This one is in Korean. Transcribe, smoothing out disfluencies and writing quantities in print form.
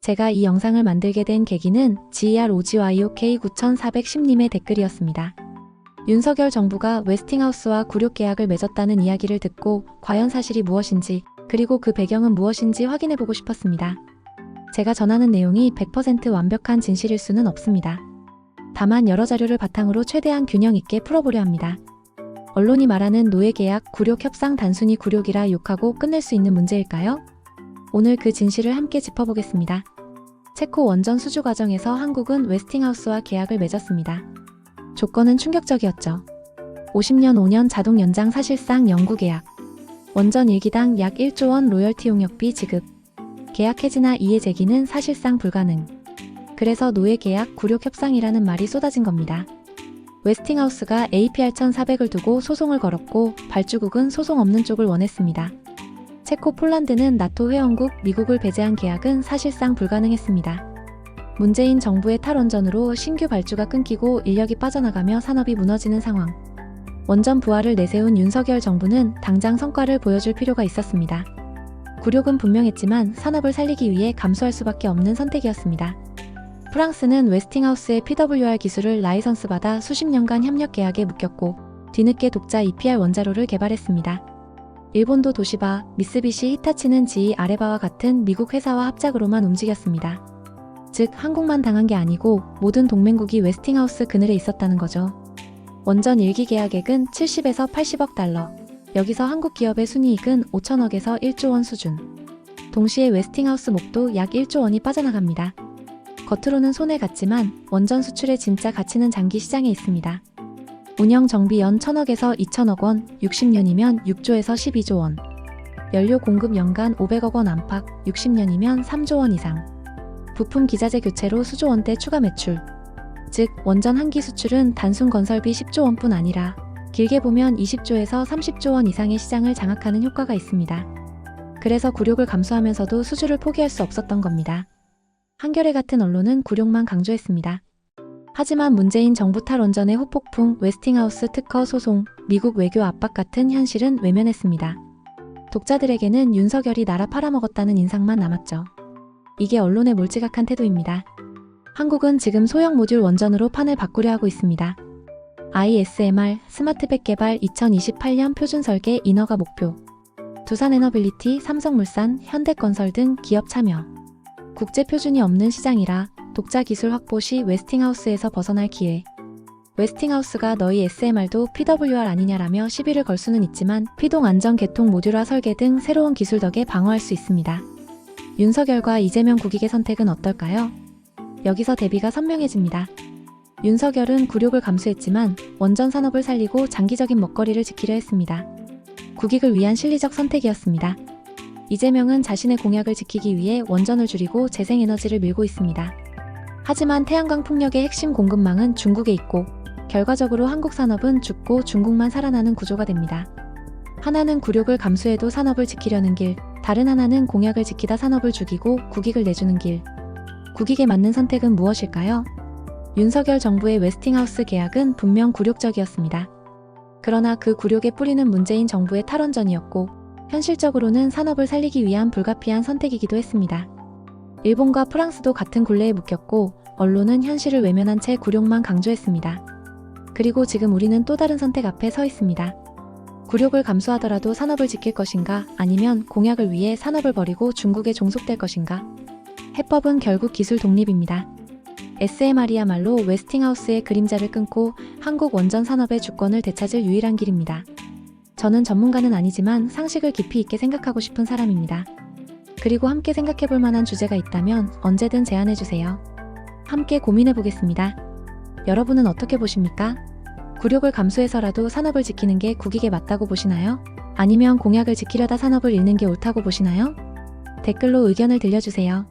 제가 이 영상을 만들게 된 계기는 GEROGYOK9410님의 댓글이었습니다. 윤석열 정부가 웨스팅하우스와 굴욕 계약을 맺었다는 이야기를 듣고 과연 사실이 무엇인지, 그리고 그 배경은 무엇인지 확인해보고 싶었습니다. 제가 전하는 내용이 100% 완벽한 진실일 수는 없습니다. 다만 여러 자료를 바탕으로 최대한 균형 있게 풀어보려 합니다. 언론이 말하는 노예계약, 굴욕 협상 단순히 굴욕이라 욕하고 끝낼 수 있는 문제일까요? 오늘 그 진실을 함께 짚어보겠습니다. 체코 원전 수주 과정에서 한국은 웨스팅하우스와 계약을 맺었습니다. 조건은 충격적이었죠. 50년 5년 자동 연장, 사실상 영구 계약. 원전 1기당 약 1조 원 로열티 용역비 지급. 계약 해지나 이해 제기는 사실상 불가능. 그래서 노예 계약, 굴욕 협상이라는 말이 쏟아진 겁니다. 웨스팅하우스가 APR 1400을 두고 소송을 걸었고 발주국은 소송 없는 쪽을 원했습니다. 체코, 폴란드는 나토 회원국, 미국을 배제한 계약은 사실상 불가능했습니다. 문재인 정부의 탈원전으로 신규 발주가 끊기고 인력이 빠져나가며 산업이 무너지는 상황. 원전 부활을 내세운 윤석열 정부는 당장 성과를 보여줄 필요가 있었습니다. 굴욕은 분명했지만 산업을 살리기 위해 감수할 수밖에 없는 선택이었습니다. 프랑스는 웨스팅하우스의 PWR 기술을 라이선스 받아 수십 년간 협력 계약에 묶였고 뒤늦게 독자 EPR 원자로를 개발했습니다. 일본도 도시바, 미쓰비시, 히타치는 GE 아레바와 같은 미국 회사와 합작으로만 움직였습니다. 즉 한국만 당한 게 아니고 모든 동맹국이 웨스팅하우스 그늘에 있었다는 거죠. 원전 1기 계약액은 70에서 80억 달러, 여기서 한국 기업의 순이익은 5천억에서 1조 원 수준. 동시에 웨스팅하우스 목도 약 1조 원이 빠져나갑니다. 겉으로는 손해 같지만 원전 수출의 진짜 가치는 장기 시장에 있습니다. 운영 정비 연 1,000억에서 2,000억 원, 60년이면 6조에서 12조 원. 연료 공급 연간 500억 원 안팎, 60년이면 3조 원 이상. 부품 기자재 교체로 수조 원대 추가 매출. 즉 원전 한 기 수출은 단순 건설비 10조 원뿐 아니라 길게 보면 20조에서 30조 원 이상의 시장을 장악하는 효과가 있습니다. 그래서 굴욕을 감수하면서도 수주를 포기할 수 없었던 겁니다. 한겨레 같은 언론은 굴욕만 강조했습니다. 하지만 문재인 정부 탈원전의 후폭풍, 웨스팅하우스 특허 소송, 미국 외교 압박 같은 현실은 외면했습니다. 독자들에게는 윤석열이 나라 팔아먹었다는 인상만 남았죠. 이게 언론의 몰지각한 태도입니다. 한국은 지금 소형 모듈 원전으로 판을 바꾸려 하고 있습니다. ISMR, 스마트백 개발 2028년 표준 설계 인허가 목표. 두산에너빌리티, 삼성물산, 현대건설 등 기업 참여. 국제 표준이 없는 시장이라 독자 기술 확보 시 웨스팅하우스에서 벗어날 기회. 웨스팅하우스가 너희 SMR도 PWR 아니냐라며 시비를 걸 수는 있지만 피동 안전 개통 모듈화 설계 등 새로운 기술 덕에 방어할 수 있습니다. 윤석열과 이재명 국익의 선택은 어떨까요? 여기서 대비가 선명해집니다. 윤석열은 굴욕을 감수했지만 원전 산업을 살리고 장기적인 먹거리를 지키려 했습니다. 국익을 위한 실리적 선택이었습니다. 이재명은 자신의 공약을 지키기 위해 원전을 줄이고 재생에너지를 밀고 있습니다. 하지만 태양광 풍력의 핵심 공급망은 중국에 있고 결과적으로 한국 산업은 죽고 중국만 살아나는 구조가 됩니다. 하나는 굴욕을 감수해도 산업을 지키려는 길, 다른 하나는 공약을 지키다 산업을 죽이고 국익을 내주는 길. 국익에 맞는 선택은 무엇일까요? 윤석열 정부의 웨스팅하우스 계약은 분명 굴욕적이었습니다. 그러나 그 굴욕의 뿌리는 문재인 정부의 탈원전이었고 현실적으로는 산업을 살리기 위한 불가피한 선택이기도 했습니다. 일본과 프랑스도 같은 굴레에 묶였고 언론은 현실을 외면한 채 굴욕만 강조했습니다. 그리고 지금 우리는 또 다른 선택 앞에 서 있습니다. 굴욕을 감수하더라도 산업을 지킬 것인가, 아니면 공약을 위해 산업을 버리고 중국에 종속될 것인가. 해법은 결국 기술 독립입니다. SMR이야말로 웨스팅하우스의 그림자를 끊고 한국 원전 산업의 주권을 되찾을 유일한 길입니다. 저는 전문가는 아니지만 상식을 깊이 있게 생각하고 싶은 사람입니다. 그리고 함께 생각해볼 만한 주제가 있다면 언제든 제안해주세요. 함께 고민해보겠습니다. 여러분은 어떻게 보십니까? 굴욕을 감수해서라도 산업을 지키는 게 국익에 맞다고 보시나요? 아니면 공약을 지키려다 산업을 잃는 게 옳다고 보시나요? 댓글로 의견을 들려주세요.